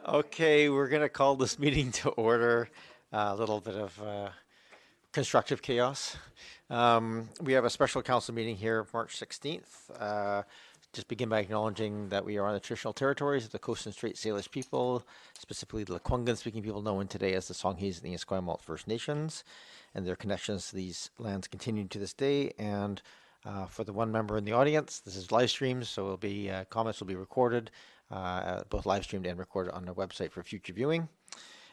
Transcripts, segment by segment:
Okay, we're going to call this meeting to order. A little bit of constructive chaos. We have a special council meeting here, March 16th. Just begin by acknowledging that we are on the traditional territories of the Coast and Strait Salish people, specifically the Lekwungen-speaking people known today as the Songhees and the Esquimalt First Nations, and their connections to these lands continue to this day. And for the one member in the audience, this is live streamed, so it'll be comments will be recorded, both live streamed and recorded on the website for future viewing.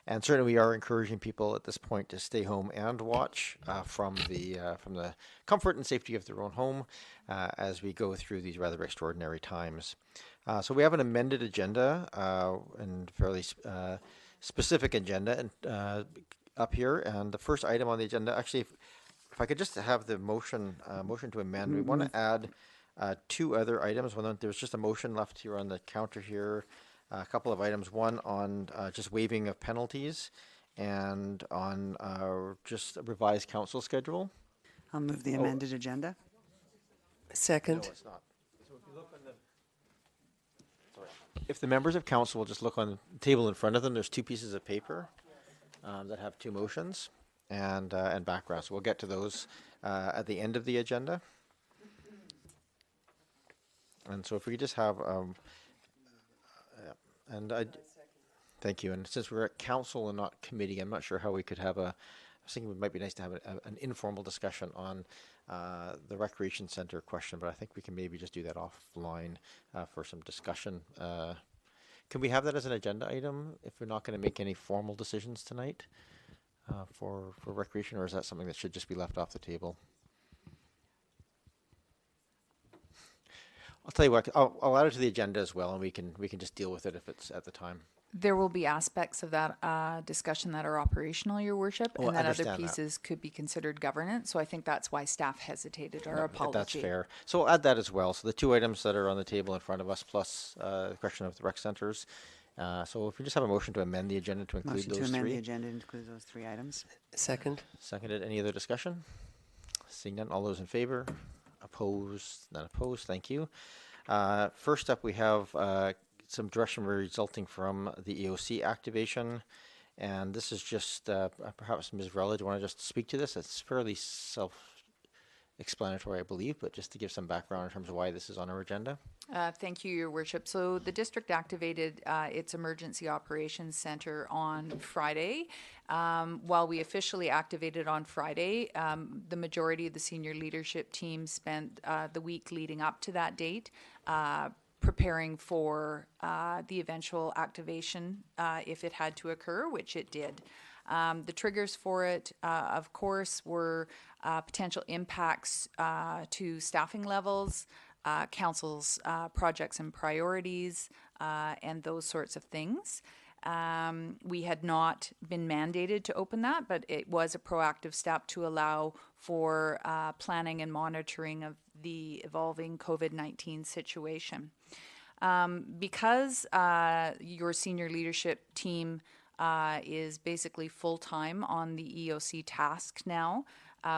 And certainly, we are encouraging people at this point to stay home and watch from the comfort and safety of their own home as we go through these rather extraordinary times. So we have an amended agenda and fairly specific agenda up here. And the first item on the agenda, actually, if I could just have the motion to amend, we want to add two other items. One, there's just a motion left here on the counter here. A couple of items, one on just waiving of penalties and on just a revised council schedule. I'll move the amended agenda. Second. No, it's not. So if you look on the, sorry. If the members of council will just look on the table in front of them, there's two pieces of paper that have two motions and background. So we'll get to those at the end of the agenda. And so if we could just have thank you. And since we're at council and not committee, I'm not sure how we could have I was thinking it might be nice to have an informal discussion on the recreation center question, but I think we can maybe just do that offline for some discussion. Can we have that as an agenda item if we're not going to make any formal decisions tonight for recreation, or is that something that should just be left off the table? I'll tell you what, I'll add it to the agenda as well, and we can just deal with it if it's at the time. There will be aspects of that discussion that are operational, Your Worship, Oh, and I that other understand that. pieces could be considered governance. So I think that's why staff hesitated. Our apology. That's fair. So we'll add that as well. So the two items that are on the table in front of us, plus the question of the rec centers. So if we just have a motion to amend the agenda to include Motion those to amend three. the agenda to include those three items. Second. Seconded. Any other discussion? Seeing none. All those in favor? Opposed? None opposed. Thank you. First up, we have some direction resulting from the EOC activation. And this is just, perhaps Ms. Vrella, do you want to just speak to this? It's fairly self-explanatory, I believe, but just to give some background in terms of why this is on our agenda. Thank you, Your Worship. So the district activated its Emergency Operations Center on Friday. While we officially activated on Friday, the majority of the senior leadership team spent the week leading up to that date preparing for the eventual activation if it had to occur, which it did. The triggers for it, of course, were potential impacts to staffing levels, council's projects and priorities, and those sorts of things. We had not been mandated to open that, but it was a proactive step to allow for planning and monitoring of the evolving COVID-19 situation. Because your senior leadership team is basically full-time on the EOC task now,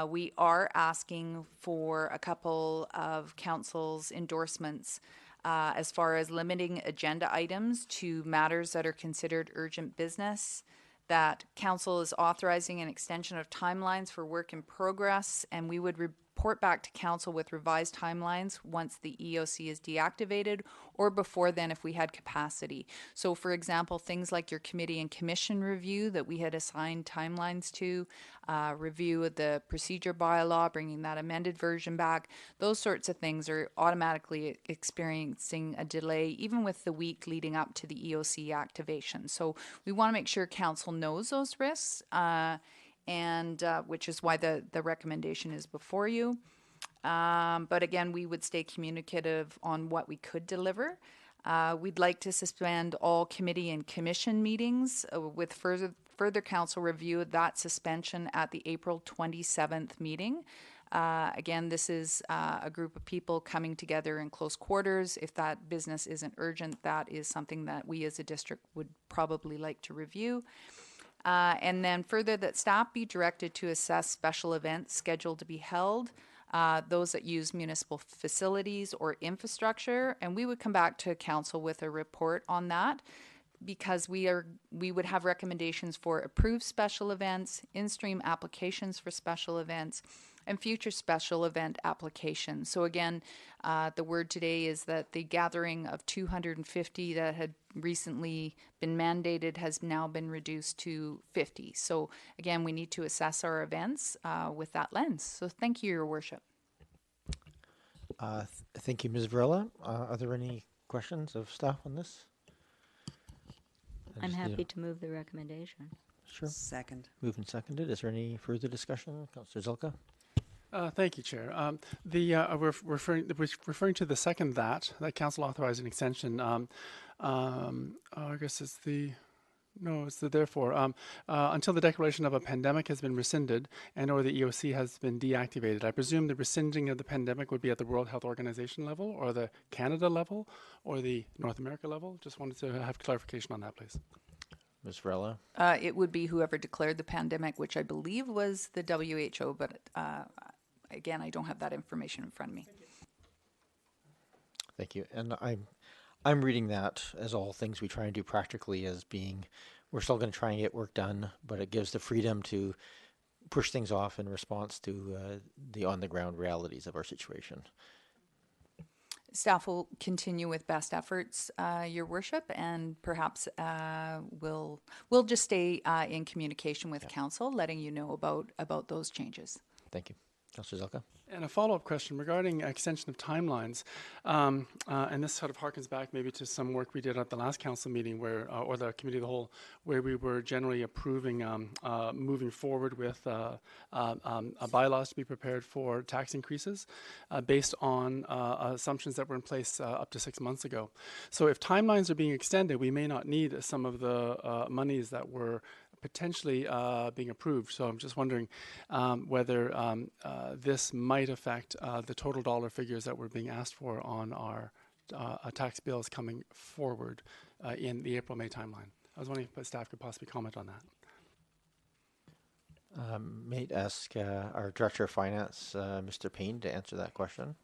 we are asking for a couple of council's endorsements as far as limiting agenda items to matters that are considered urgent business, that council is authorizing an extension of timelines for work in progress, and we would report back to council with revised timelines once the EOC is deactivated or before then if we had capacity. So for example, things like your committee and commission review that we had assigned timelines to, review of the procedure bylaw, bringing that amended version back, those sorts of things are automatically experiencing a delay even with the week leading up to the EOC activation. So we want to make sure council knows those risks, and which is why the recommendation is before you. But again, we would stay communicative on what we could deliver. We'd like to suspend all committee and commission meetings with further council review of that suspension at the April 27th meeting. Again, this is a group of people coming together in close quarters. If that business isn't urgent, that is something that we as a district would probably like to review. And then further, that staff be directed to assess special events scheduled to be held, those that use municipal facilities or infrastructure, and we would come back to council with a report on that. because we would have recommendations for approved special events, in-stream applications for special events, and future special event applications. So again, the word today is that the gathering of 250 that had recently been mandated has now been reduced to 50. So again, we need to assess our events with that lens. So thank you, Your Worship. Thank you, Ms. Varela. Are there any questions of staff on this? I'm just need a- happy to move the recommendation. Sure. Second. Moved and seconded. Is there any further discussion? Councillor Zilka? Thank you, Chair. We're referring to the second that Council authorized an extension. I guess it's it's the therefore. Until the declaration of a pandemic has been rescinded and or the EOC has been deactivated. I presume the rescinding of the pandemic would be at the World Health Organization level or the Canada level or the North America level. Just wanted to have clarification on that, please. Ms. Varela? It would be whoever declared the pandemic, which I believe was the WHO, but again, I don't have that information in front of me. Thank you. And I'm reading that as all things we try and do practically as being, we're still going to try and get work done, but it gives the freedom to push things off in response to the on-the-ground realities of our situation. Staff will continue with best efforts, Your Worship, and perhaps we'll just stay in communication with Council, letting you know about those changes. Thank you. Councillor Zilka? And a follow-up question regarding extension of timelines, and this sort of harkens back maybe to some work we did at the last council meeting, where, or the committee of the whole, where we were generally approving moving forward with bylaws to be prepared for tax increases based on assumptions that were in place up to 6 months ago. So if timelines are being extended, we may not need some of the monies that were potentially being approved. So I'm just wondering whether this might affect the total dollar figures that were being asked for on our tax bills coming forward in the April-May timeline. I was wondering if staff could possibly comment on that. May I ask our Director of Finance, Mr. Payne, to answer that question?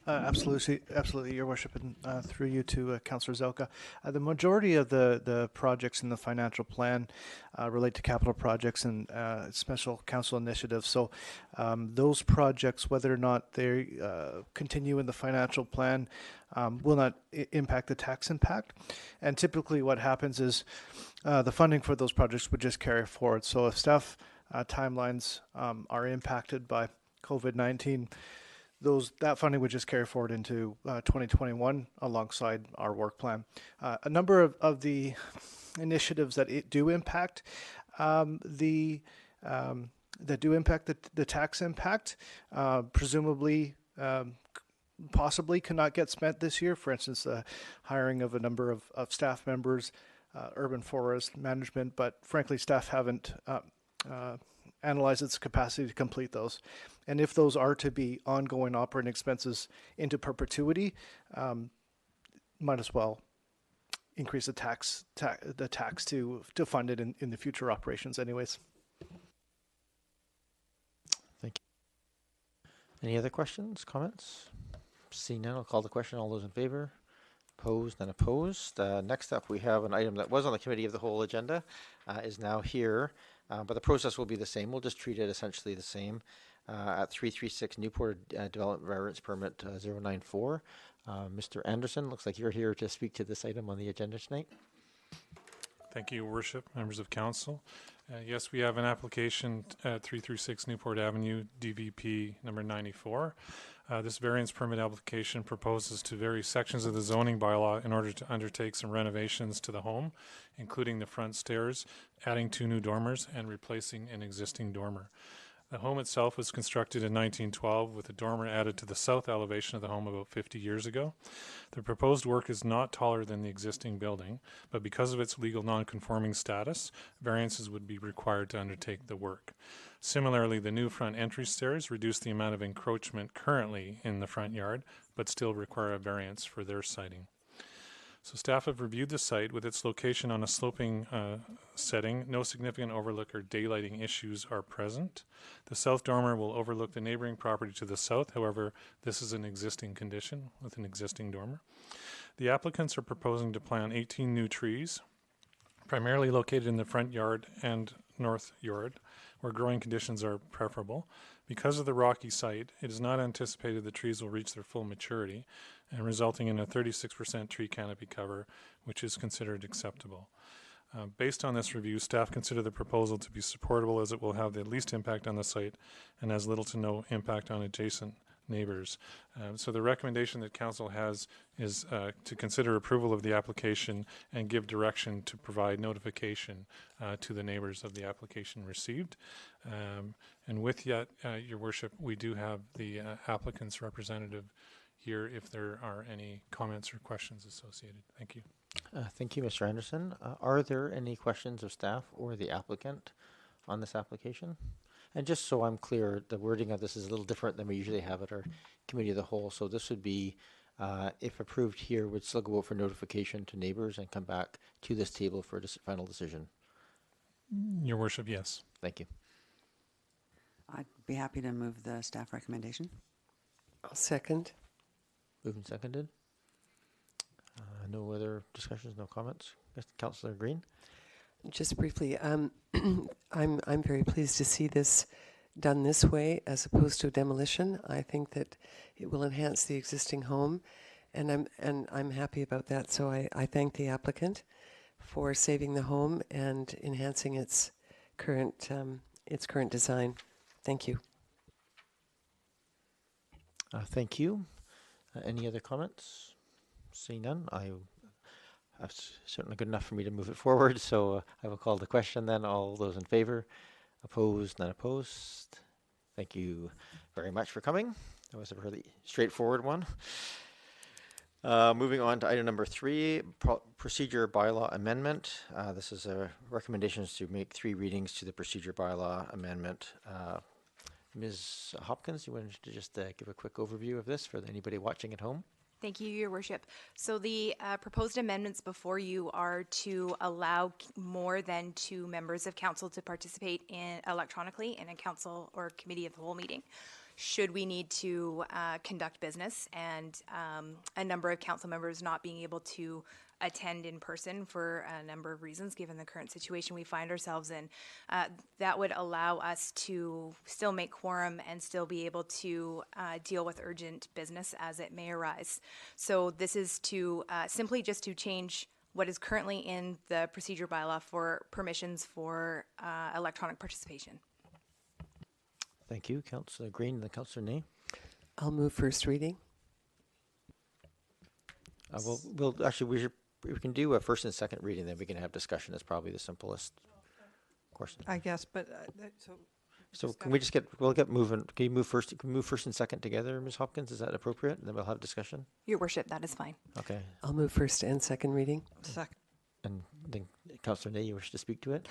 Absolutely, Your Worship, and through you to Councillor Zelka. The majority of the projects in the financial plan relate to capital projects and special council initiatives. So those projects, whether or not they continue in the financial plan, will not impact the tax impact. And typically what happens is the funding for those projects would just carry forward. So if staff timelines are impacted by COVID-19, that funding would just carry forward into 2021 alongside our work plan. A number of the initiatives that do impact the tax impact, presumably possibly cannot get spent this year. For instance, the hiring of a number of staff members, urban forest management, but frankly, staff haven't analyze its capacity to complete those. And if those are to be ongoing operating expenses into perpetuity, might as well increase the tax to fund it in the future operations anyways. Thank you. Any other questions, comments? Seeing none, I'll call the question. All those in favor? Opposed and opposed. Next up, we have an item that was on the Committee of the Whole agenda, is now here. But the process will be the same. We'll just treat it essentially the same. At 336 Newport Development Variance Permit 094. Mr. Anderson, looks like you're here to speak to this item on the agenda tonight. Thank you, Your Worship, members of council. Yes, we have an application at 336 Newport Avenue, DVP number 94. This variance permit application proposes to vary sections of the zoning bylaw in order to undertake some renovations to the home, including the front stairs, adding 2 new dormers, and replacing an existing dormer. The home itself was constructed in 1912 with a dormer added to the south elevation of the home about 50 years ago. The proposed work is not taller than the existing building, but because of its legal non-conforming status, variances would be required to undertake the work. Similarly, the new front entry stairs reduce the amount of encroachment currently in the front yard, but still require a variance for their siting. So staff have reviewed the site with its location on a sloping setting. No significant overlook or daylighting issues are present. The south dormer will overlook the neighboring property to the south. However, this is an existing condition with an existing dormer. The applicants are proposing to plant 18 new trees, primarily located in the front yard and north yard, where growing conditions are preferable. Because of the rocky site, it is not anticipated the trees will reach their full maturity, and resulting in a 36% tree canopy cover, which is considered acceptable. Based on this review, staff consider the proposal to be supportable as it will have the least impact on the site and has little to no impact on adjacent neighbors. So the recommendation that council has is to consider approval of the application and give direction to provide notification to the neighbors of the application received. And with that, your worship, we do have the applicant's representative here if there are any comments or questions associated. Thank you. Thank you, Mr. Anderson. Are there any questions of staff or the applicant on this application? And just so I'm clear, the wording of this is a little different than we usually have at our committee of the whole. So this would be, if approved here, would still go out for notification to neighbors and come back to this table for a final decision. Your worship, yes. Thank you. I'd be happy to move the staff recommendation. I'll second. Moved and seconded. No other discussions, no comments. Councillor Green. Just briefly, I'm very pleased to see this done this way as opposed to demolition. I think that it will enhance the existing home, and I'm happy about that. So I thank the applicant for saving the home and enhancing its current design. Thank you. Thank you. Any other comments? Seeing none, that's certainly good enough for me to move it forward. So I will call the question then. All those in favor? Opposed? None opposed? Thank you very much for coming. That was a really straightforward one. Moving on to item number 3, procedure bylaw amendment. This is a recommendation to make 3 readings to the procedure bylaw amendment. Ms. Hopkins, you wanted to just give a quick overview of this for anybody watching at home? Thank you, Your Worship. So the proposed amendments before you are to allow more than 2 members of council to participate electronically in a council or committee of the whole meeting, should we need to conduct business and a number of council members not being able to attend in person for a number of reasons, given the current situation we find ourselves in. That would allow us to still make quorum and still be able to deal with urgent business as it may arise. So this is to simply just to change what is currently in the procedure bylaw for permissions for electronic participation. Thank you, Councillor Green and Councillor Ney. I'll move first reading. We can do a first and second reading, then we can have discussion. That's probably the simplest course. I guess, but So can we just we'll get moving. Can you move first? Can we move first and second together, Ms. Hopkins? Is that appropriate? And then we'll have discussion. Your Worship, that is fine. Okay. I'll move first and second reading. second. And then Councillor Ney, you wish to speak to it?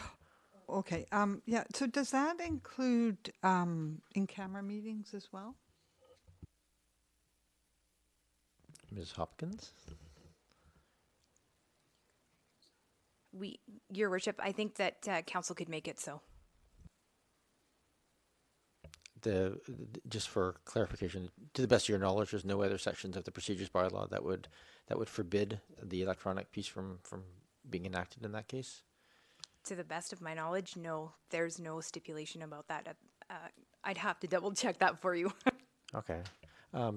Okay. Yeah. So does that include in-camera meetings as well? Ms. Hopkins? Your Worship, I think that council could make it so. Just for clarification, to the best of your knowledge, there's no other sections of the procedures bylaw that would forbid the electronic piece from being enacted in that case? To the best of my knowledge, no, there's no stipulation about that. I'd have to double check that for you. Okay.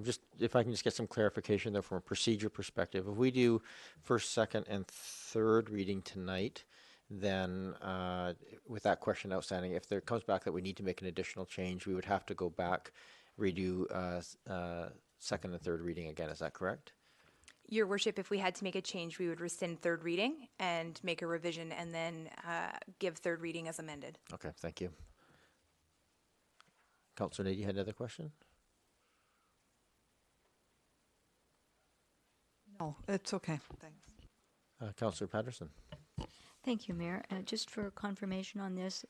Just if I can just get some clarification though from a procedure perspective, if we do first, second, and third reading tonight, then with that question outstanding, if there comes back that we need to make an additional change, we would have to go back, redo second and third reading again. Is that correct? Your Worship, if we had to make a change, we would rescind third reading and make a revision and then give third reading as amended. Okay, thank you. Councillor Nady, you had another question? No, it's okay. Thanks. Councillor Patterson. Thank you, Mayor. Just for confirmation on this,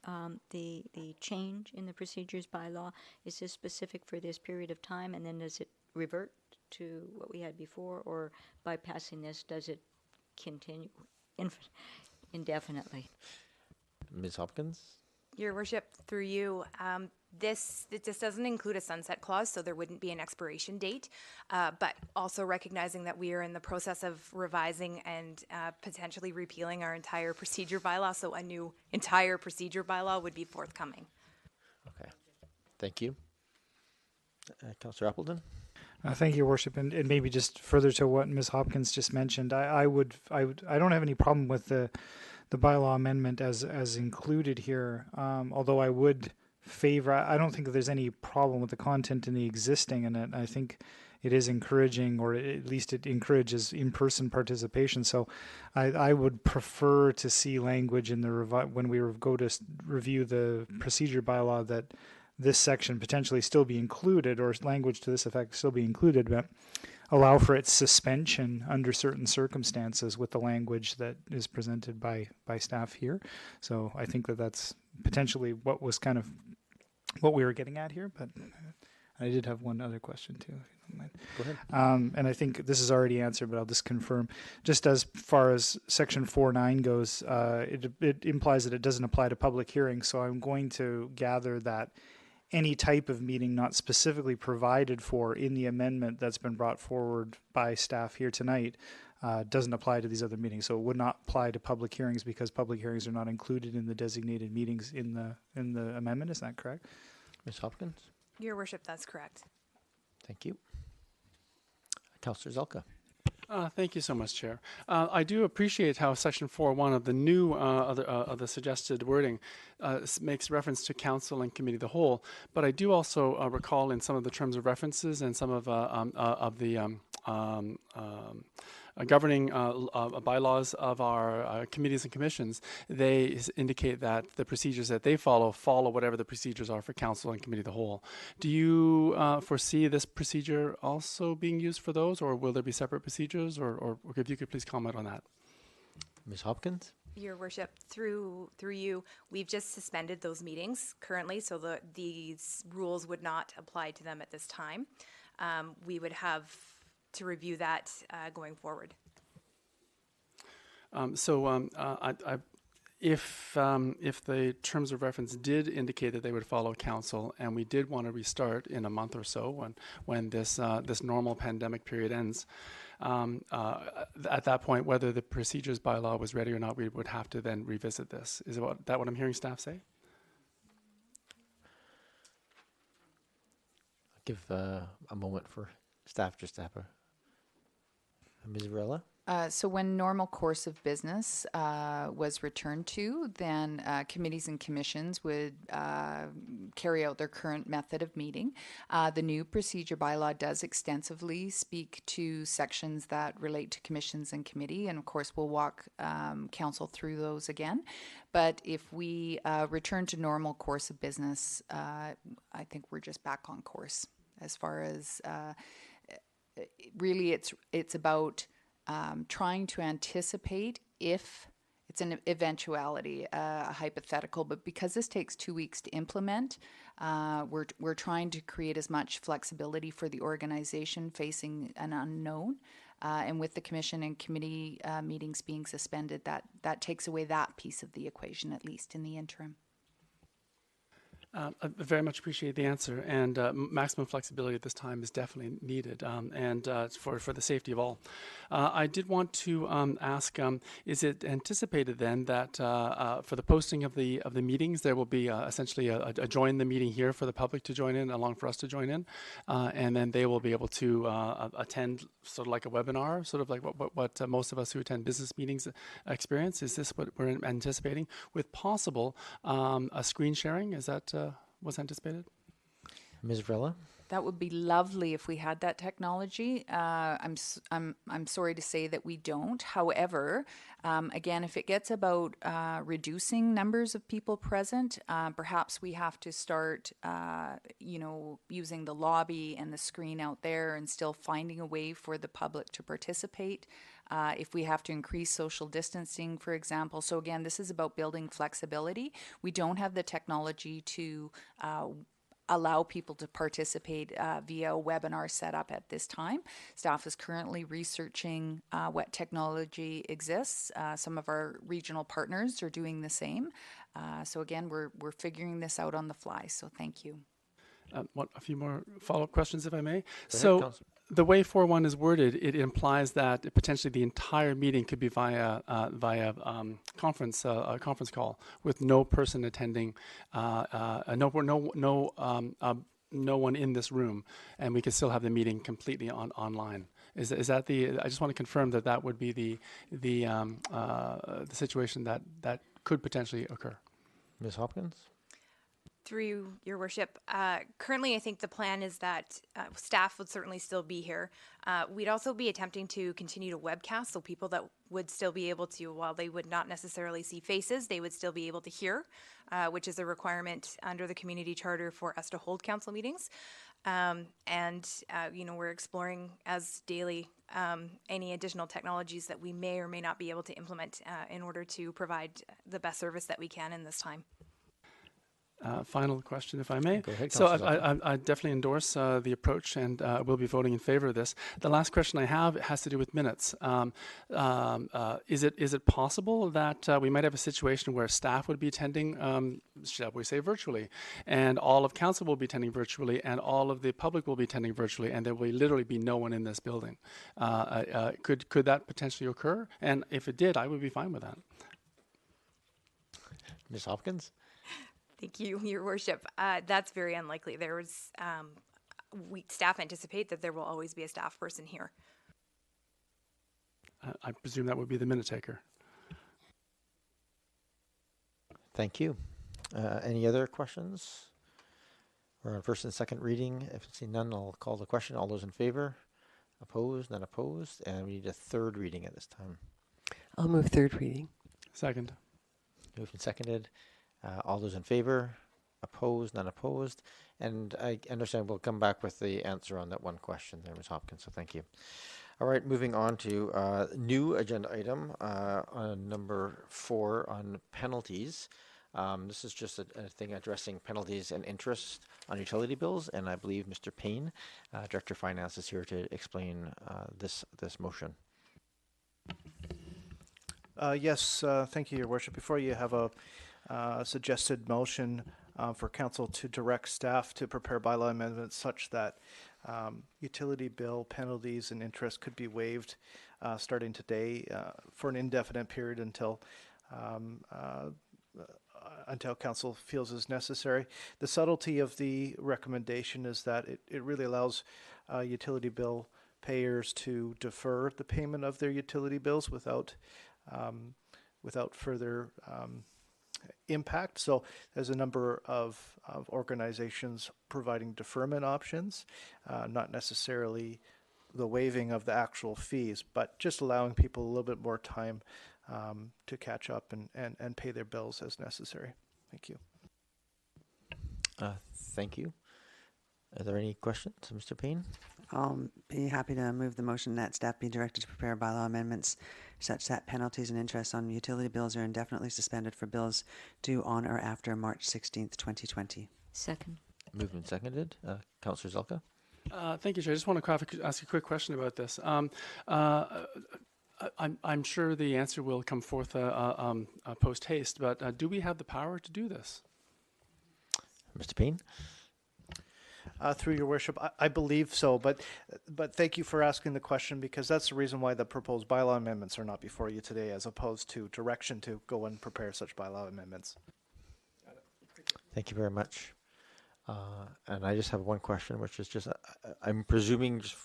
the change in the procedures bylaw, is this specific for this period of time, and then does it revert to what we had before, or by passing this, does it continue indefinitely. Ms. Hopkins? Your worship, through you, this doesn't include a sunset clause, so there wouldn't be an expiration date, but also recognizing that we are in the process of revising and potentially repealing our entire procedure bylaw, so a new entire procedure bylaw would be forthcoming. Okay. Thank you. Councillor Appleton? Thank you, Your Worship, and maybe just further to what Ms. Hopkins just mentioned, I don't have any problem with the bylaw amendment as included here. Although I would favor, I don't think that there's any problem with the content in the existing, and I think it is encouraging, or at least it encourages in-person participation. So I would prefer to see language in the when we go to review the procedure bylaw that this section potentially still be included, or language to this effect still be included, but allow for its suspension under certain circumstances with the language that is presented by staff here. So I think that that's potentially what was kind of what we were getting at here, but I did have one other question too, if you don't mind. Go ahead. And I think this is already answered, but I'll just confirm. Just as far as section 4.9 goes, it implies that it doesn't apply to public hearings, so I'm going to gather that any type of meeting not specifically provided for in the amendment that's been brought forward by staff here tonight doesn't apply to these other meetings. So it would not apply to public hearings because public hearings are not included in the designated meetings in the amendment. Is that correct? Ms. Hopkins? Your worship, that's correct. Thank you. Councillor Zelka? Thank you so much, Chair. I do appreciate how Section 4.1 of the new of the suggested wording makes reference to council and committee of the whole. But I do also recall in some of the terms of references and some of the governing bylaws of our committees and commissions, they indicate that the procedures that they follow whatever the procedures are for council and committee of the whole. Do you foresee this procedure also being used for those, or will there be separate procedures, or if you could please comment on that? Ms. Hopkins? Your worship, through you, we've just suspended those meetings currently, so these rules would not apply to them at this time. We would have to review that going forward. If the terms of reference did indicate that they would follow council, and we did want to restart in a month or so when this normal pandemic period ends, at that point, whether the procedures bylaw was ready or not, we would have to then revisit this. Is that what I'm hearing staff say? I'll give a moment for staff just to have Ms. Varela? So when normal course of business was returned to, then committees and commissions would carry out their current method of meeting. The new procedure bylaw does extensively speak to sections that relate to commissions and committee, and of course we'll walk council through those again. But if we return to normal course of business, I think we're just back on course as far as really it's about trying to anticipate if it's an eventuality, a hypothetical, but because this takes 2 weeks to implement, we're trying to create as much flexibility for the organization facing an unknown. And with the commission and committee meetings being suspended, that takes away that piece of the equation, at least in the interim. I very much appreciate the answer, and maximum flexibility at this time is definitely needed, and for the safety of all. I did want to ask: is it anticipated then that for the posting of the meetings, there will be essentially a join the meeting here for the public to join in, along for us to join in, and then they will be able to attend sort of like a webinar, sort of like what most of us who attend business meetings experience? Is this what we're anticipating, with possible a screen sharing? Is that was anticipated? Ms. Varela? That would be lovely if we had that technology. I'm sorry to say that we don't. However, again, if it gets about reducing numbers of people present, perhaps we have to start, using the lobby and the screen out there, and still finding a way for the public to participate. If we have to increase social distancing, for example. So again, this is about building flexibility. We don't have the technology to allow people to participate via a webinar setup at this time. Staff is currently researching what technology exists. Some of our regional partners are doing the same. So again, we're figuring this out on the fly. So thank you. A few more follow-up questions, if I may. ahead, So Councillor. the way 4.1 is worded, it implies that potentially the entire meeting could be via conference call with no person attending, no one in this room, and we could still have the meeting completely online. Is that the? I just want to confirm that that would be the situation that could potentially occur. Ms. Hopkins? Through your worship, currently I think the plan is that staff would certainly still be here. We'd also be attempting to continue to webcast, so people that would still be able to, while they would not necessarily see faces, they would still be able to hear, which is a requirement under the community charter for us to hold council meetings. We're exploring as daily any additional technologies that we may or may not be able to implement in order to provide the best service that we can in this time. Final question, if I may. Go ahead, So Councillor I definitely endorse the approach, and will be voting in favor of this. The last question I have has to do with minutes. Is it possible that we might have a situation where staff would be attending, shall we say, virtually, and all of council will be attending virtually, and all of the public will be attending virtually, and there will literally be no one in this building? Could that potentially occur? And if it did, I would be fine with that. Ms. Hopkins? Thank you, Your Worship. That's very unlikely. Staff anticipate that there will always be a staff person here. I presume that would be the minute taker. Thank you. Any other questions? We're on first and second reading. If I see none, I'll call the question. All those in favor? Opposed? None opposed? And we need a third reading at this time. I'll move third reading. Second. Moved and seconded. All those in favor? Opposed? None opposed? And I understand we'll come back with the answer on that one question there, Ms. Hopkins, so thank you. All right, moving on to new agenda item on number 4 on penalties. This is just a thing addressing penalties and interest on utility bills, and I believe Mr. Payne, Director of Finance, is here to explain this motion. Yes, thank you, Your Worship. Before you have a suggested motion for council to direct staff to prepare bylaw amendments such that utility bill penalties and interest could be waived starting today for an indefinite period until council feels is necessary. The subtlety of the recommendation is that it really allows utility bill payers to defer the payment of their utility bills without further impact. So there's a number of organizations providing deferment options, not necessarily the waiving of the actual fees, but just allowing people a little bit more time to catch up and pay their bills as necessary. Thank you. Thank you. Are there any questions, Mr. Payne? I'll be happy to move the motion that staff be directed to prepare bylaw amendments such that penalties and interest on utility bills are indefinitely suspended for bills due on or after March 16th, 2020. Second. Moved and seconded. Councillor Zelka? Thank you, Chair. I just want to ask a quick question about this. I'm sure the answer will come forth post haste, but do we have the power to do this? Mr. Payne? Through your worship, I believe so, but thank you for asking the question, because that's the reason why the proposed bylaw amendments are not before you today, as opposed to direction to go and prepare such bylaw amendments. Thank you very much. And I just have one question, which is just, I'm presuming, just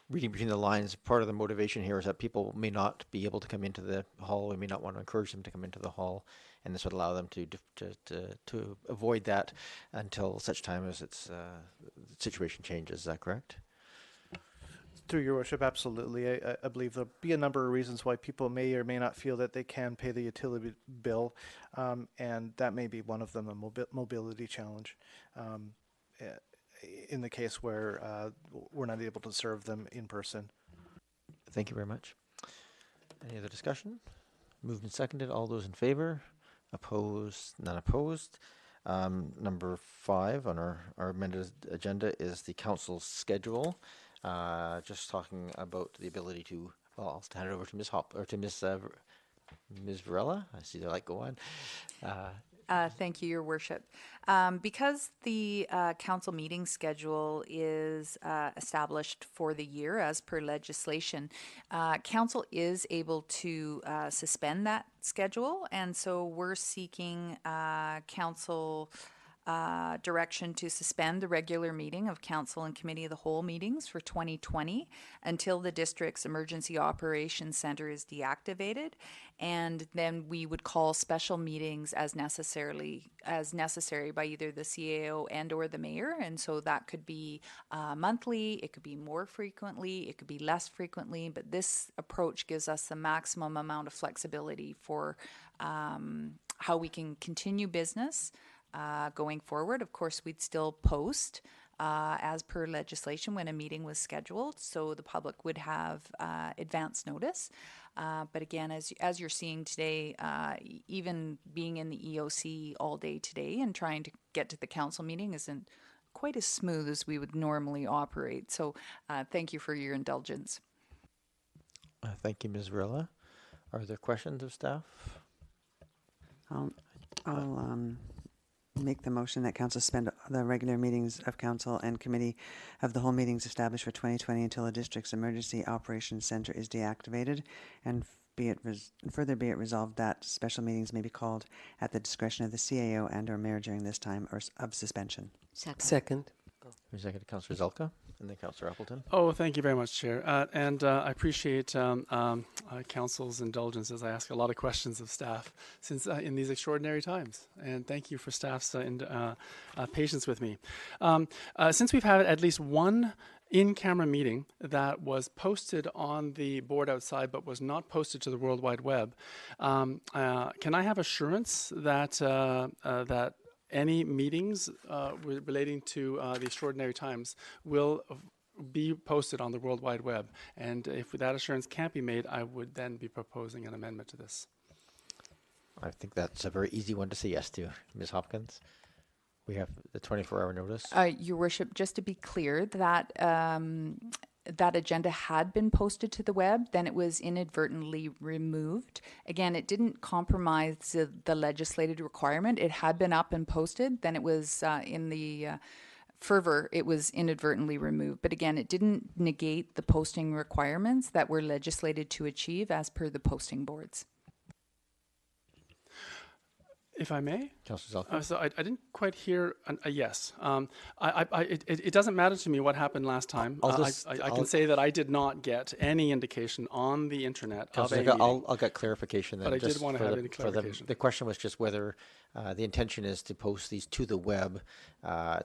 reading between the lines, part of the motivation here is that people may not be able to come into the hall. We may not want to encourage them to come into the hall, and this would allow them to avoid that until such time as the situation changes. Is that correct? Through your worship, absolutely. I believe there'll be a number of reasons why people may or may not feel that they can pay the utility bill, and that may be one of them, a mobility challenge. In the case where we're not able to serve them in person. Thank you very much. Any other discussion? Moved and seconded. All those in favor? Opposed? None opposed. Number 5 on our amended agenda is the council's schedule. Just talking about the ability to, well, I'll hand it over to Ms. Ms. Varela. I see the light go on. Thank you, Your Worship. Because the council meeting schedule is established for the year as per legislation, council is able to suspend that schedule, and so we're seeking council direction to suspend the regular meeting of Council and Committee of the Whole meetings for 2020 until the district's Emergency Operations Center is deactivated, and then we would call special meetings as necessary by either the CAO and or the mayor, and so that could be monthly, it could be more frequently, it could be less frequently, but this approach gives us the maximum amount of flexibility for how we can continue business going forward. Of course, we'd still post as per legislation when a meeting was scheduled, so the public would have advance notice. But again, as you're seeing today, even being in the EOC all day today and trying to get to the council meeting isn't quite as smooth as we would normally operate. So thank you for your indulgence. Thank you, Ms. Varela. Are there questions of staff? I'll make the motion that council suspend the regular meetings of council and committee of the whole meetings established for 2020 until the district's emergency operations center is deactivated, and further be it resolved that special meetings may be called at the discretion of the CAO and or mayor during this time of suspension. Second. Second, Councillor Zelka, and then Councillor Appleton. Oh, thank you very much, Chair. And I appreciate Council's indulgence as I ask a lot of questions of staff since in these extraordinary times. And thank you for staff's patience with me. Since we've had at least one in-camera meeting that was posted on the board outside but was not posted to the World Wide Web, can I have assurance that that any meetings relating to the extraordinary times will be posted on the World Wide Web? And if that assurance can't be made, I would then be proposing an amendment to this. I think that's a very easy one to say yes to. Ms. Hopkins, we have the 24-hour notice. Your Worship, just to be clear, that that agenda had been posted to the web, then it was inadvertently removed. Again, it didn't compromise the legislated requirement. It had been up and posted, then it was in the fervor, it was inadvertently removed. But again, it didn't negate the posting requirements that were legislated to achieve as per the posting boards. If I may? Councillor Zelka. So I didn't quite hear a yes. It doesn't matter to me what happened last time. I can say that I did not get any indication on the internet of a meeting. I'll get clarification then. But I did want to have any clarification. The question was just whether the intention is to post these to the web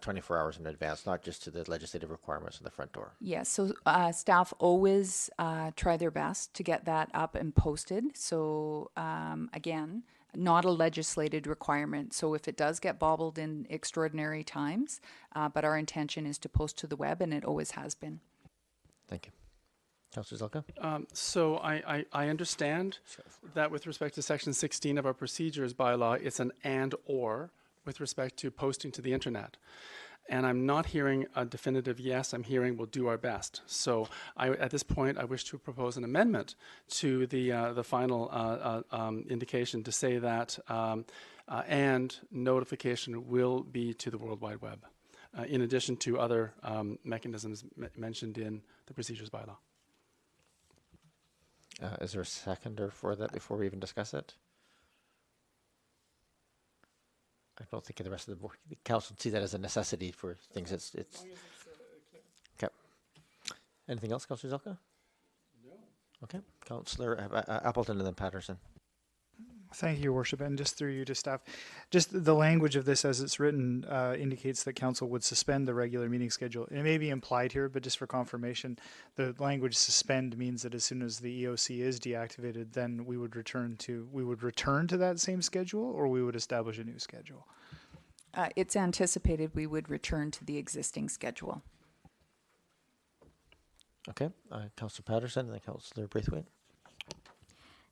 24 hours in advance, not just to the legislative requirements on the front door. Yes, so staff always try their best to get that up and posted. So again, not a legislated requirement. So if it does get bobbled in extraordinary times, but our intention is to post to the web, and it always has been. Thank you. Councillor Zelka. So I understand that with respect to Section 16 of our procedures bylaw, it's an and or with respect to posting to the internet. And I'm not hearing a definitive yes. I'm hearing we'll do our best. So at this point, I wish to propose an amendment to the final indication to say that and notification will be to the World Wide Web, in addition to other mechanisms mentioned in the procedures bylaw. Is there a seconder for that before we even discuss it? I don't think the rest of the board, the council see that as a necessity for things. It's okay. Anything else, Councillor Zelka? No. Okay, Councillor Appleton and then Patterson. Thank you, Your Worship, and just through you to staff. Just the language of this as it's written indicates that council would suspend the regular meeting schedule. It may be implied here, but just for confirmation, the language suspend means that as soon as the EOC is deactivated, then we would return to that same schedule, or we would establish a new schedule. It's anticipated we would return to the existing schedule. Okay, Councillor Patterson and then Councillor Braithwaite.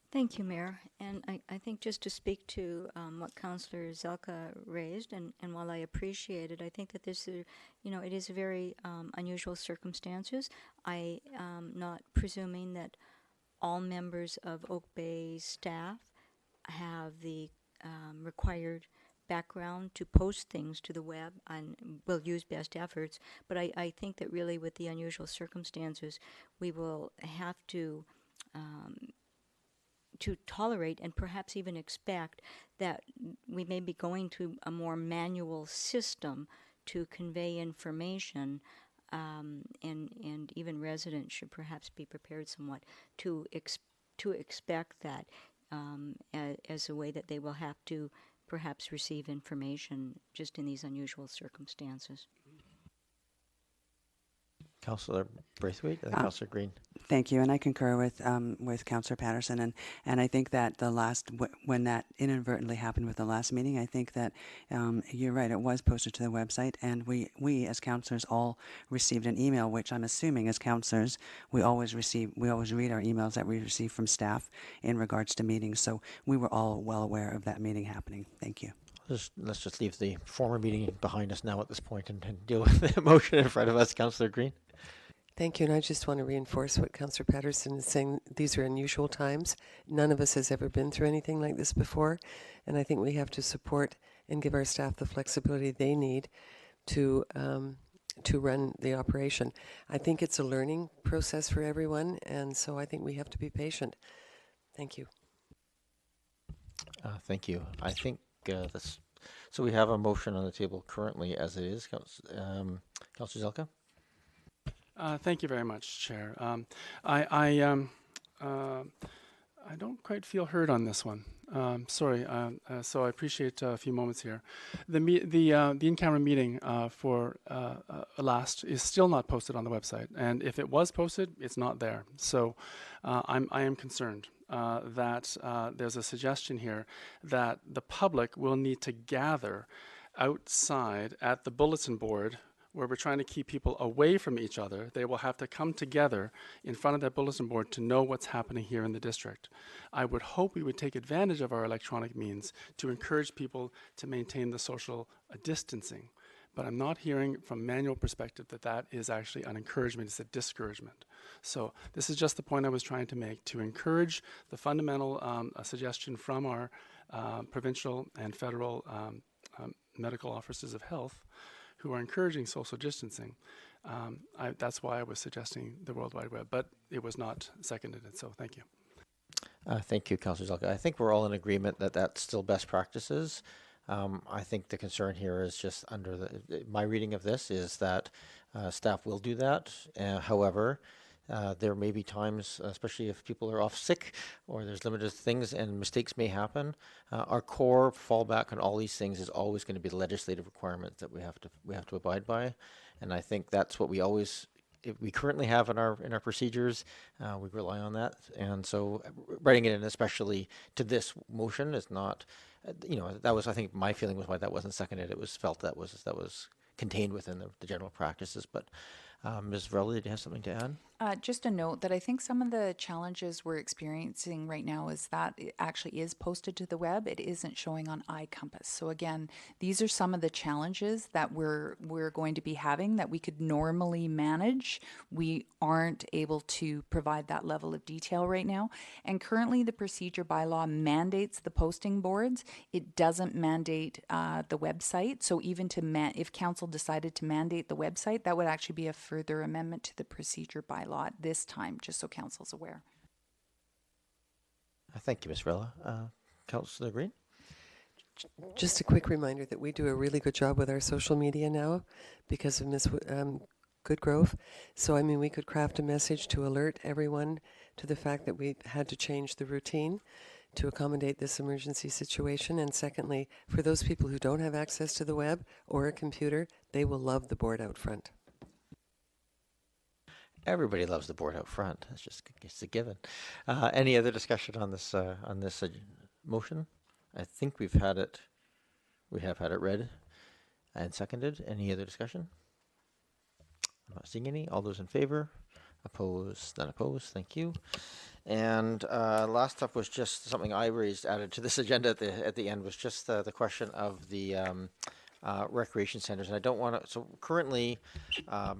Thank you, Mayor. And I think just to speak to what Councillor Zelka raised, and while I appreciate it, I think that this is, it is very unusual circumstances. I am not presuming that all members of Oak Bay staff have the required background to post things to the web, and will use best efforts. But I think that really with the unusual circumstances, we will have to tolerate and perhaps even expect that we may be going to a more manual system to convey information, and even residents should perhaps be prepared somewhat to expect that as a way that they will have to perhaps receive information just in these unusual circumstances. Councillor Braithwaite, and then Councillor Green. Thank you, and I concur with Councillor Patterson, and I think that when that inadvertently happened with the last meeting, I think that you're right. It was posted to the website, and we as councillors all received an email, which I'm assuming as councillors we always read our emails that we receive from staff in regards to meetings. So we were all well aware of that meeting happening. Thank you. Let's just leave the former meeting behind us now at this point and deal with the motion in front of us. Councillor Green. Thank you, and I just want to reinforce what Councillor Patterson is saying. These are unusual times. None of us has ever been through anything like this before, and I think we have to support and give our staff the flexibility they need to run the operation. I think it's a learning process for everyone, and so I think we have to be patient. Thank you. Thank you. I think so we have a motion on the table currently as it is. Councillor Zelka? Thank you very much, Chair. I don't quite feel heard on this one. Sorry. So I appreciate a few moments here. The in-camera meeting for last is still not posted on the website, and if it was posted, it's not there. So I am concerned that there's a suggestion here that the public will need to gather outside at the bulletin board where we're trying to keep people away from each other. They will have to come together in front of that bulletin board to know what's happening here in the district. I would hope we would take advantage of our electronic means to encourage people to maintain the social distancing. But I'm not hearing from manual perspective that is actually an encouragement, it's a discouragement. So this is just the point I was trying to make, to encourage the fundamental suggestion from our provincial and federal medical officers of health who are encouraging social distancing. That's why I was suggesting the World Wide Web, but it was not seconded, so thank you. Thank you, Councillor Zelka. I think we're all in agreement that that's still best practices. I think the concern here is just my reading of this is that staff will do that. However, there may be times, especially if people are off sick or there's limited things and mistakes may happen. Our core fallback on all these things is always going to be the legislative requirements that we have to abide by, and I think that's what we currently have in our procedures. We rely on that, and so writing it in, especially to this motion, is not. That was, I think, my feeling was why that wasn't seconded. It was felt that was contained within the general practices, but. Ms. Vreli, did you have something to add? Just a note that I think some of the challenges we're experiencing right now is that it actually is posted to the web. It isn't showing on iCompass. So again, these are some of the challenges that we're going to be having that we could normally manage. We aren't able to provide that level of detail right now. And currently the procedure bylaw mandates the posting boards. It doesn't mandate the website. So even if council decided to mandate the website, that would actually be a further amendment to the procedure bylaw at this time, just so council's aware. Thank you, Ms. Vrela. Councillor Green? Just a quick reminder that we do a really good job with our social media now because of Ms. Goodgrove. So, I mean, we could craft a message to alert everyone to the fact that we had to change the routine to accommodate this emergency situation. And secondly, for those people who don't have access to the web or a computer, they will love the board out front. Everybody loves the board out front. It's a given. Any other discussion on this motion? I think we have had it read and seconded. Any other discussion? I'm not seeing any. All those in favor? Opposed? None opposed. Thank you. And last up was just something I raised, added to this agenda at the end, was just the question of the recreation centers. And I don't want to, so currently,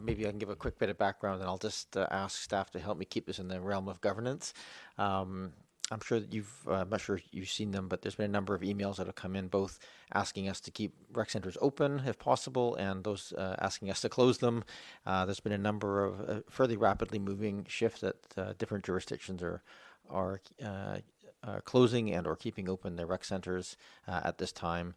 maybe I can give a quick bit of background and I'll just ask staff to help me keep this in the realm of governance. I'm sure that I'm not sure you've seen them, but there's been a number of emails that have come in, both asking us to keep rec centers open if possible, and those asking us to close them. There's been a number of fairly rapidly moving shifts that different jurisdictions are closing and or keeping open their rec centers at this time.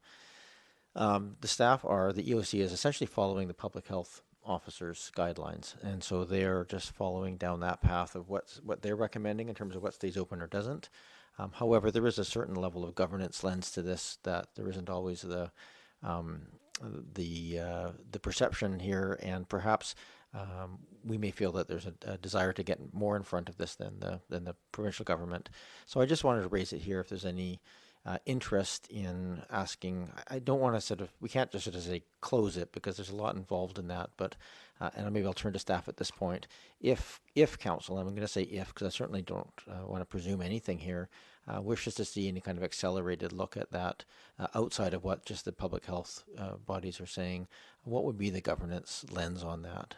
The EOC is essentially following the public health officers' guidelines, and so they're just following down that path of what they're recommending in terms of what stays open or doesn't. However, there is a certain level of governance lens to this that there isn't always the perception here, and perhaps we may feel that there's a desire to get more in front of this than the provincial government. So I just wanted to raise it here if there's any interest in asking. I don't want to we can't just sort of say close it, because there's a lot involved in that, but and maybe I'll turn to staff at this point. If council, and I'm going to say if, because I certainly don't want to presume anything here, wishes to see any kind of accelerated look at that outside of what just the public health bodies are saying, what would be the governance lens on that?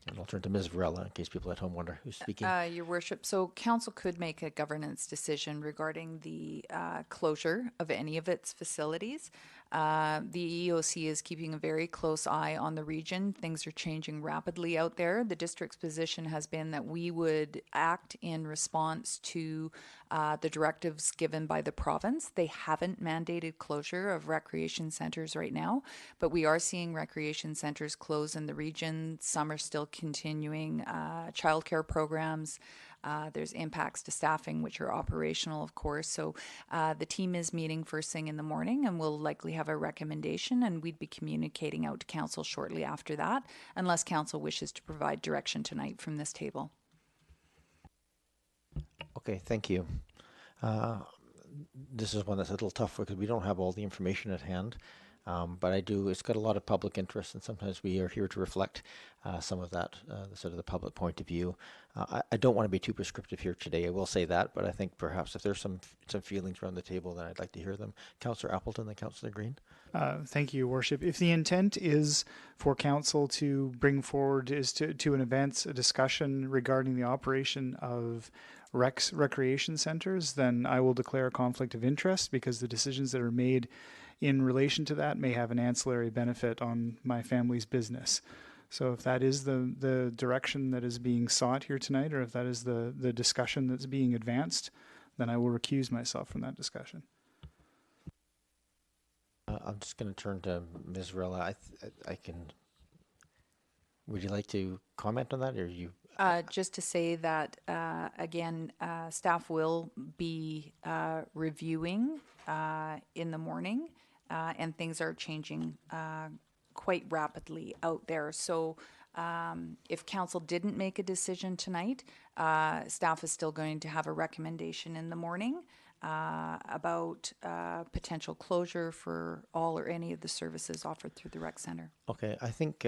And I'll turn to Ms. Varela in case people at home wonder who's speaking. Your Worship, so Council could make a governance decision regarding the closure of any of its facilities. The EOC is keeping a very close eye on the region. Things are changing rapidly out there. The district's position has been that we would act in response to the directives given by the province. They haven't mandated closure of recreation centers right now, but we are seeing recreation centers close in the region. Some are still continuing childcare programs. There's impacts to staffing, which are operational, of course. So the team is meeting first thing in the morning, and we'll likely have a recommendation, and we'd be communicating out to council shortly after that, unless council wishes to provide direction tonight from this table. Okay, thank you. This is one that's a little tough because we don't have all the information at hand. But it's got a lot of public interest, and sometimes we are here to reflect some of that, sort of the public point of view. I don't want to be too prescriptive here today, I will say that, but I think perhaps if there's some feelings around the table, then I'd like to hear them. Councillor Appleton, then Councillor Green. Thank you, Worship. If the intent is for council to bring forward to an event a discussion regarding the operation of recreation centers, then I will declare a conflict of interest, because the decisions that are made in relation to that may have an ancillary benefit on my family's business. So if that is the direction that is being sought here tonight, or if that is the discussion that's being advanced, then I will recuse myself from that discussion. I'm just going to turn to Ms. Varela. Would you like to comment on that, or you? Just to say that, again, staff will be reviewing in the morning, and things are changing quite rapidly out there. So if council didn't make a decision tonight, staff is still going to have a recommendation in the morning about potential closure for all or any of the services offered through the rec center. Okay, I think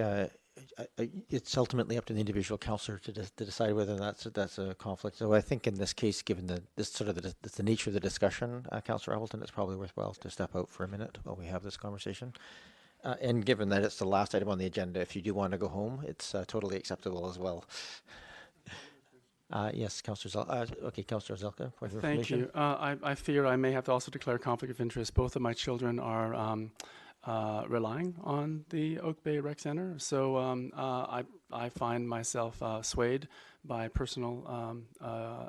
it's ultimately up to the individual councillor to decide whether that's a conflict. So I think in this case, given the nature of the discussion, Councillor Appleton, it's probably worthwhile to step out for a minute while we have this conversation. And given that it's the last item on the agenda, if you do want to go home, it's totally acceptable as well. Yes, Councillor Zelka. Okay, Councillor Zelka, for your Thank information. you. I fear I may have to also declare conflict of interest. Both of my children are relying on the Oak Bay Rec Center, so I find myself swayed by personal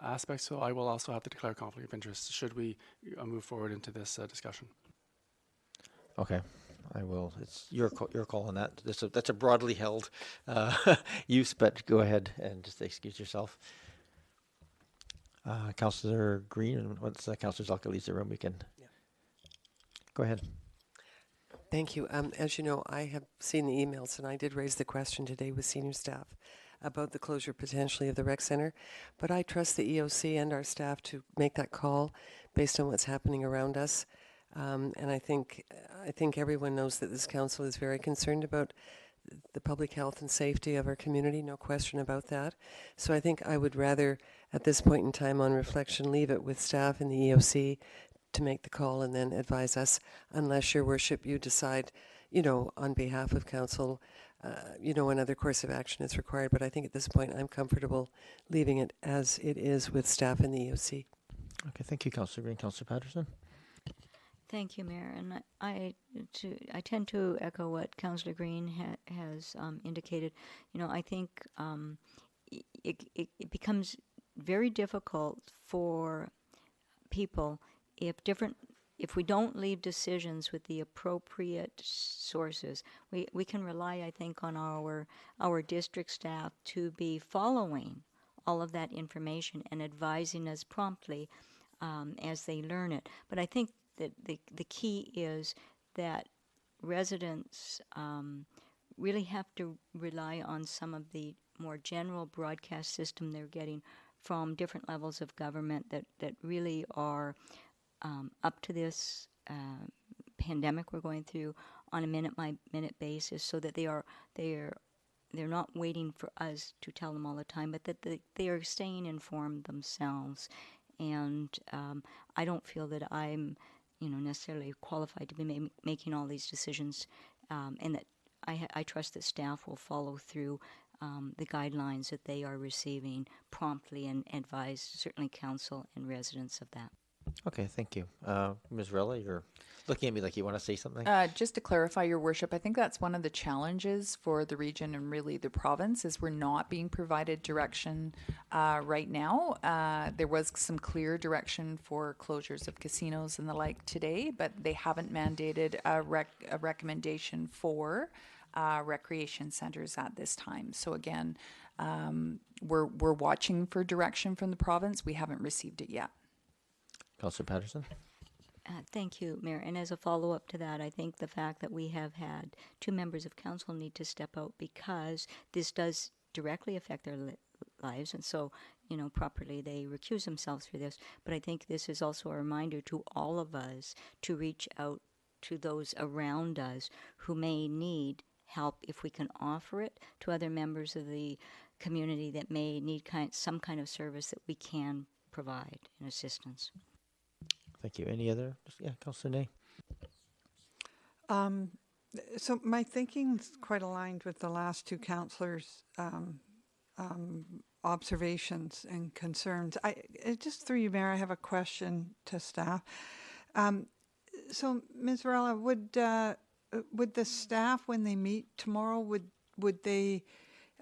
aspects. So I will also have to declare conflict of interest should we move forward into this discussion. Okay. I will. It's your call on that. That's a broadly held use, but go ahead and just excuse yourself. Councillor Green, and once Councillor Zelka leaves the room, we can go ahead. Thank you. As you know, I have seen the emails, and I did raise the question today with senior staff about the closure potentially of the rec center, but I trust the EOC and our staff to make that call based on what's happening around us. And I think everyone knows that this council is very concerned about the public health and safety of our community, no question about that. So I think I would rather at this point in time, on reflection, leave it with staff in the EOC to make the call and then advise us, unless, Your Worship, you decide, on behalf of council, another course of action is required. But I think at this point, I'm comfortable leaving it as it is with staff in the EOC. Okay, thank you, Councillor Green. Councillor Patterson? Thank you, Mayor. And I tend to echo what Councillor Green has indicated. I think it becomes very difficult for people if we don't leave decisions with the appropriate sources. We can rely, I think, on our district staff to be following all of that information and advising us promptly as they learn it. But I think that the key is that residents really have to rely on some of the more general broadcast system they're getting from different levels of government that really are up to this pandemic we're going through on a minute-by-minute basis, so that they're not waiting for us to tell them all the time, but that they are staying informed themselves. And I don't feel that I'm, necessarily qualified to be making all these decisions, and that I trust that staff will follow through the guidelines that they are receiving promptly and advise certainly council and residents of that. Okay, thank you. Ms. Rella, you're looking at me like you want to say something. Just to clarify, Your Worship, I think that's one of the challenges for the region and really the province is we're not being provided direction right now. There was some clear direction for closures of casinos and the like today, but they haven't mandated a recommendation for recreation centers at this time. So again, we're watching for direction from the province. We haven't received it yet. Councillor Patterson? Thank you, Mayor. And as a follow-up to that, I think the fact that we have had 2 members of council need to step out because this does directly affect their lives, and so, properly they recuse themselves for this. But I think this is also a reminder to all of us to reach out to those around us who may need help, if we can offer it to other members of the community that may need some kind of service that we can provide and assistance. Thank you. Any other? Yeah, Councillor Nay. So my thinking's quite aligned with the last 2 councillors' observations and concerns. Just through you, Mayor, I have a question to staff. So, Ms. Varela, would the staff, when they meet tomorrow, would they?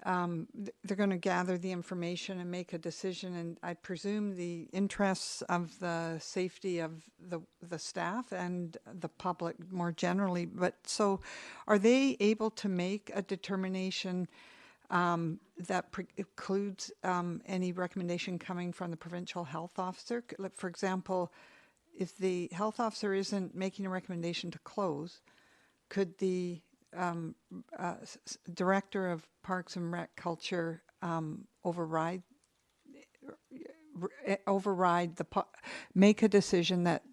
They're going to gather the information and make a decision, and I presume the interests of the safety of the staff and the public more generally. But so, are they able to make a determination that includes any recommendation coming from the provincial health officer? For example, if the health officer isn't making a recommendation to close, could the Director of Parks and Rec Culture override make a decision that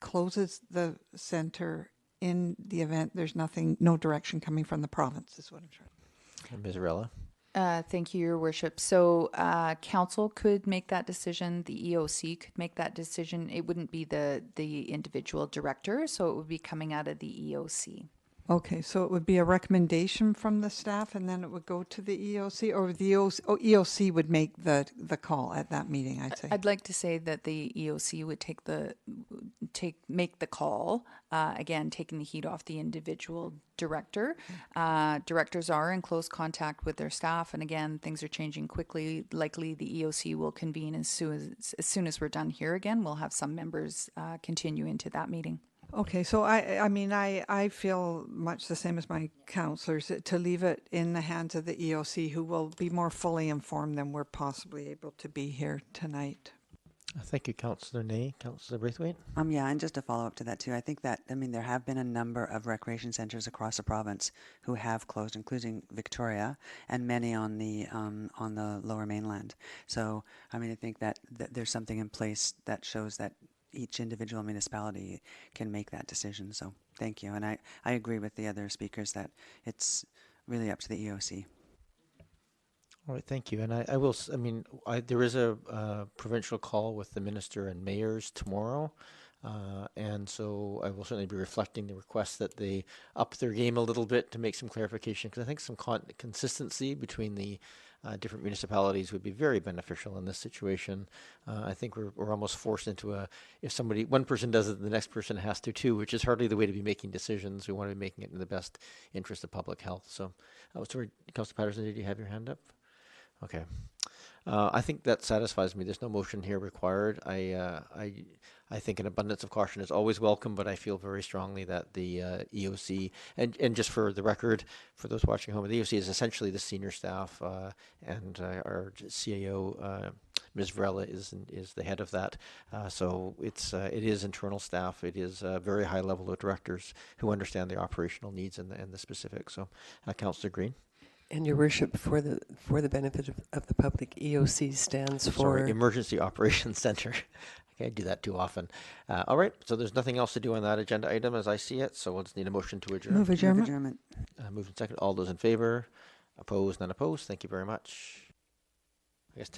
closes the center in the event there's no direction coming from the province, is what I'm trying. Ms. Rella? Thank you, Your Worship. So council could make that decision. The EOC could make that decision. It wouldn't be the individual director, so it would be coming out of the EOC. Okay, so it would be a recommendation from the staff, and then it would go to the EOC, or the EOC would make the call at that meeting, I'd say. I'd like to say that the EOC would make the call, again, taking the heat off the individual director. Directors are in close contact with their staff, and again, things are changing quickly. Likely the EOC will convene as soon as we're done here again. We'll have some members continue into that meeting. Okay, so I feel much the same as my councillors, to leave it in the hands of the EOC, who will be more fully informed than we're possibly able to be here tonight. Thank you, Councillor Nay. Councillor Braithwaite? Yeah, and just to follow up to that too, I think that, there have been a number of recreation centers across the province who have closed, including Victoria, and many on the Lower Mainland. So, I think that there's something in place that shows that each individual municipality can make that decision. So thank you. And I agree with the other speakers that it's really up to the EOC. All right, thank you. And I will, I mean, there is a provincial call with the minister and mayors tomorrow. And so I will certainly be reflecting the request that they up their game a little bit to make some clarification, because I think some consistency between the different municipalities would be very beneficial in this situation. I think we're almost forced into if one person does it, the next person has to too, which is hardly the way to be making decisions. We want to be making it in the best interest of public health. So, sorry, Councilor Patterson, did you have your hand up? Okay. I think that satisfies me. There's no motion here required. I think an abundance of caution is always welcome, but I feel very strongly that the EOC, and just for the record, for those watching home, the EOC is essentially the senior staff, and our CAO, Ms. Varela, is the head of that. So it is internal staff. It is a very high level of directors who understand the operational needs and the specifics. So, Councillor Green. And Your Worship, for the benefit of the public, EOC stands for... Sorry, Emergency Operations Center. I can't do that too often. All right, so there's nothing else to do on that agenda item as I see it, so we'll just need a motion to adjourn. Move adjournment. Adjournment. Moved and second. All those in favor? Opposed? None opposed? Thank you very much. I guess